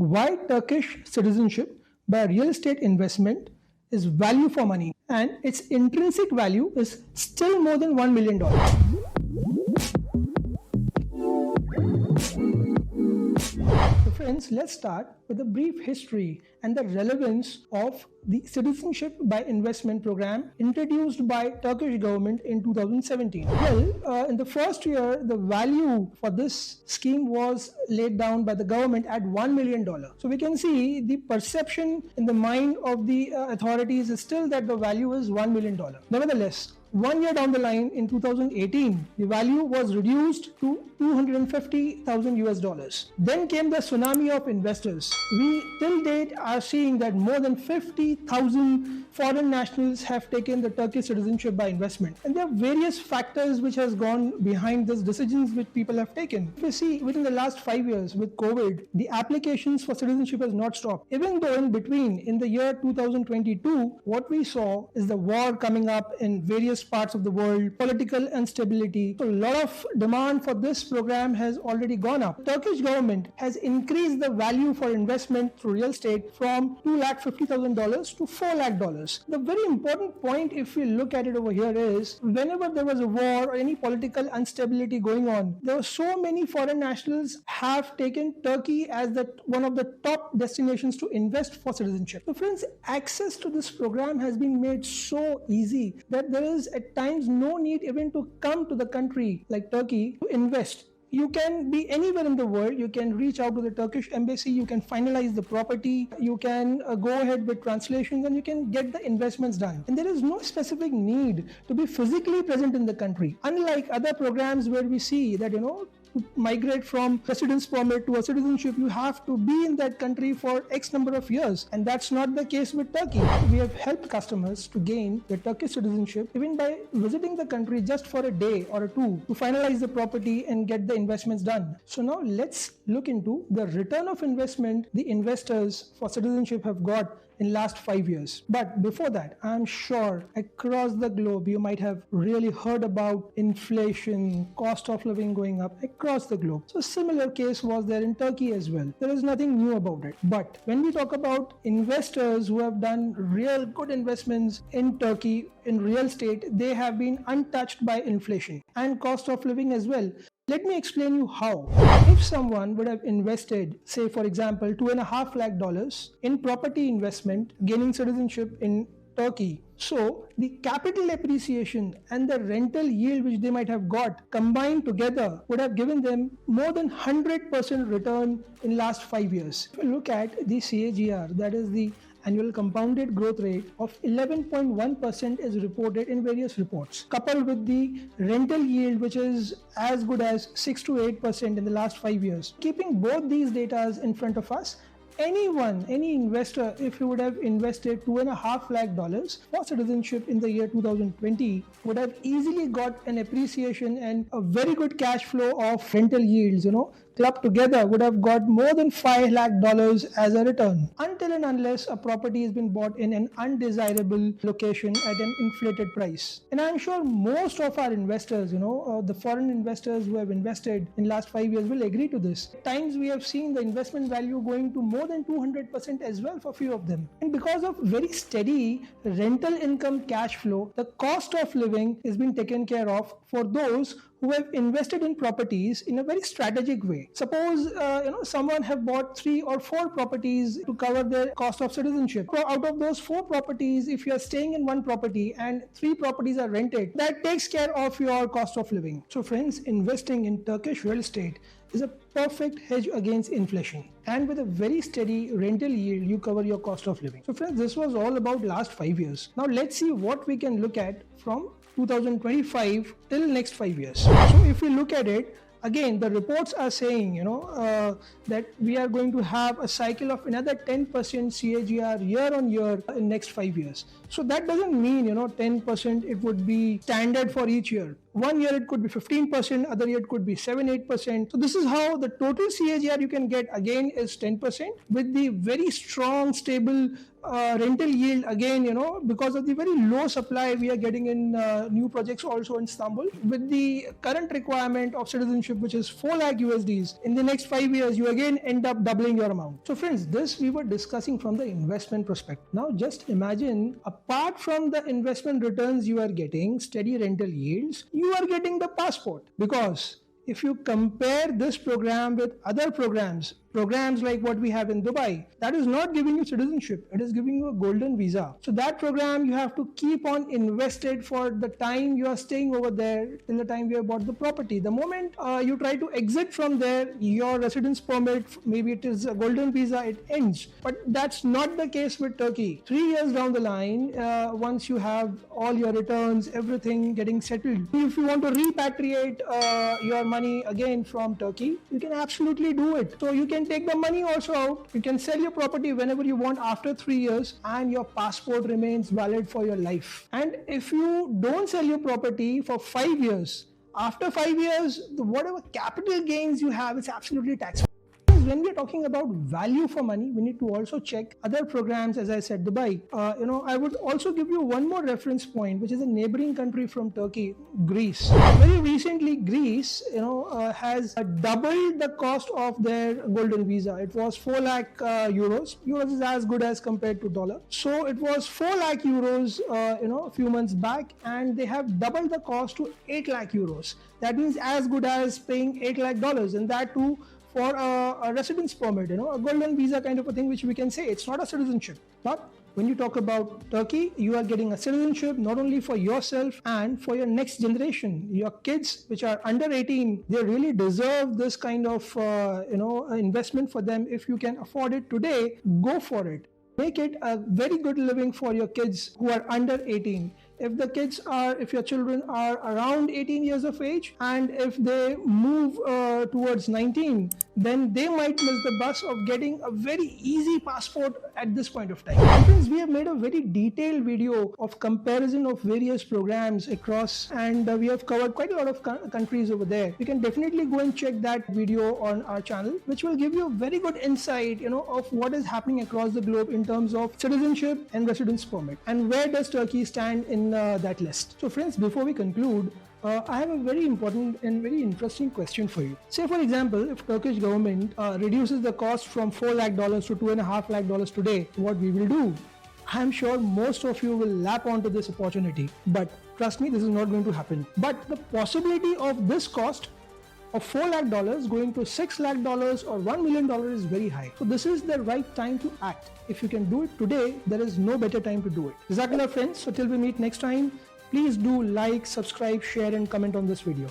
why Turkish citizenship by real estate investment is value for money and its intrinsic value is still more than $1 million. So friends, let's start with a brief history and the relevance of the Citizenship by Investment program introduced by Turkish government in 2017. Well, in the first year, the value for this scheme was laid down by the government at $1 million. So we can see the perception in the mind of the authorities is still that the value is $1 million. Nevertheless, 1 year down the line in 2018, the value was reduced to $250,000. Then came the tsunami of investors. We till date are seeing that more than 50,000 foreign nationals have taken the Turkish citizenship by investment. And there are various factors which has gone behind these decisions which people have taken. If you see within the last 5 years with COVID, the applications for citizenship has not stopped. Even though in between, in the year 2022, what we saw is the war coming up in various parts of the world, political instability. So a lot of demand for this program has already gone up. Turkish government has increased the value for investment through real estate from $250,000 to $4 lakh. The very important point, if we look at it over here, is whenever there was a war or any political instability going on, there were so many foreign nationals have taken Turkey as one of the top destinations to invest for citizenship. So friends, access to this program has been made so easy that there is at times no need even to come to the country like Turkey to invest. You can be anywhere in the world. You can reach out to the Turkish embassy. You can finalize the property. You can go ahead with translations and you can get the investments done. And there is no specific need to be physically present in the country. Unlike other programs where we see that, to migrate from residence permit to a citizenship, you have to be in that country for X number of years. And that's not the case with Turkey. We have helped customers to gain the Turkish citizenship even by visiting the country just for a day or two to finalize the property and get the investments done. So now let's look into the return of investment the investors for citizenship have got in last 5 years. But before that, I'm sure across the globe you might have really heard about inflation, cost of living going up across the globe. So similar case was there in Turkey as well. There is nothing new about it. But when we talk about investors who have done real good investments in Turkey in real estate, they have been untouched by inflation and cost of living as well. Let me explain you how. If someone would have invested, say for example, $2.5 lakh in property investment, gaining citizenship in Turkey, so the capital appreciation and the rental yield which they might have got combined together would have given them more than 100% return in last 5 years. If you look at the CAGR, that is the annual compounded growth rate of 11.1% is reported in various reports, coupled with the rental yield which is as good as 6 to 8% in the last 5 years. Keeping both these data in front of us, any investor, if he would have invested $2.5 lakh for citizenship in the year 2020, would have easily got an appreciation and a very good cash flow of rental yields, clubbed together would have got more than $5 lakh as a return, until and unless a property has been bought in an undesirable location at an inflated price. And I'm sure most of our investors, the foreign investors who have invested in last 5 years will agree to this. At times we have seen the investment value going to more than 200% as well for few of them. And because of very steady rental income cash flow, the cost of living is being taken care of for those who have invested in properties in a very strategic way. Suppose someone have bought 3 or 4 properties to cover their cost of citizenship. So out of those 4 properties, if you are staying in one property and 3 properties are rented, that takes care of your cost of living. So friends, investing in Turkish real estate is a perfect hedge against inflation. And with a very steady rental yield, you cover your cost of living. So friends, this was all about last 5 years. Now let's see what we can look at from 2025 till next 5 years. So if we look at it, again, the reports are saying, that we are going to have a cycle of another 10% CAGR year on year in next 5 years. So that doesn't mean, 10% it would be standard for each year. One year it could be 15%, other year it could be 7-8%. So this is how the total CAGR you can get again is 10%, with the very strong, stable rental yield again, because of the very low supply we are getting in new projects also in Istanbul, with the current requirement of citizenship, which is 4 lakh USDs. In the next 5 years, you again end up doubling your amount. So friends, this we were discussing from the investment perspective. Now just imagine, apart from the investment returns you are getting, steady rental yields, you are getting the passport. Because if you compare this program with other programs like what we have in Dubai, that is not giving you citizenship, it is giving you a golden visa. So that program you have to keep on invested for the time you are staying over there, till the time you have bought the property. The moment you try to exit from there, your residence permit, maybe it is a golden visa, it ends. But that's not the case with Turkey. 3 years down the line, once you have all your returns, everything getting settled, if you want to repatriate your money again from Turkey, you can absolutely do it. So you can take the money also out, you can sell your property whenever you want after 3 years, and your passport remains valid for your life. And if you don't sell your property for 5 years, after 5 years, whatever capital gains you have is absolutely taxable. When we are talking about value for money, we need to also check other programs, as I said, Dubai. I would also give you one more reference point, which is a neighboring country from Turkey, Greece. Very recently, Greece, has doubled the cost of their golden visa. It was 4 lakh euros. Euros is as good as compared to dollar. So it was 4 lakh euros, a few months back, and they have doubled the cost to 8 lakh euros. That means as good as paying $8 lakh, and that too for a residence permit, a golden visa kind of a thing, which we can say it's not a citizenship. But when you talk about Turkey, you are getting a citizenship not only for yourself and for your next generation. Your kids, which are under 18, they really deserve this kind of investment for them. If you can afford it today, go for it. Make it a very good living for your kids who are under 18. If your children are around 18 years of age, and if they move towards 19, then they might miss the bus of getting a very easy passport at this point of time. Friends, we have made a very detailed video of comparison of various programs across, and we have covered quite a lot of countries over there. You can definitely go and check that video on our channel, which will give you a very good insight, of what is happening across the globe in terms of citizenship and residence permit, and where does Turkey stand in that list. So friends, before we conclude, I have a very important and very interesting question for you. Say for example, if Turkish government reduces the cost from $4 lakh to $2.5 lakh today, what we will do? I am sure most of you will lap onto this opportunity, but trust me, this is not going to happen. But the possibility of this cost of $4 lakh going to $6 lakh or $1 million is very high. So this is the right time to act. If you can do it today, there is no better time to do it. Jazakallah friends. So till we meet next time, please do like, subscribe, share and comment on this video.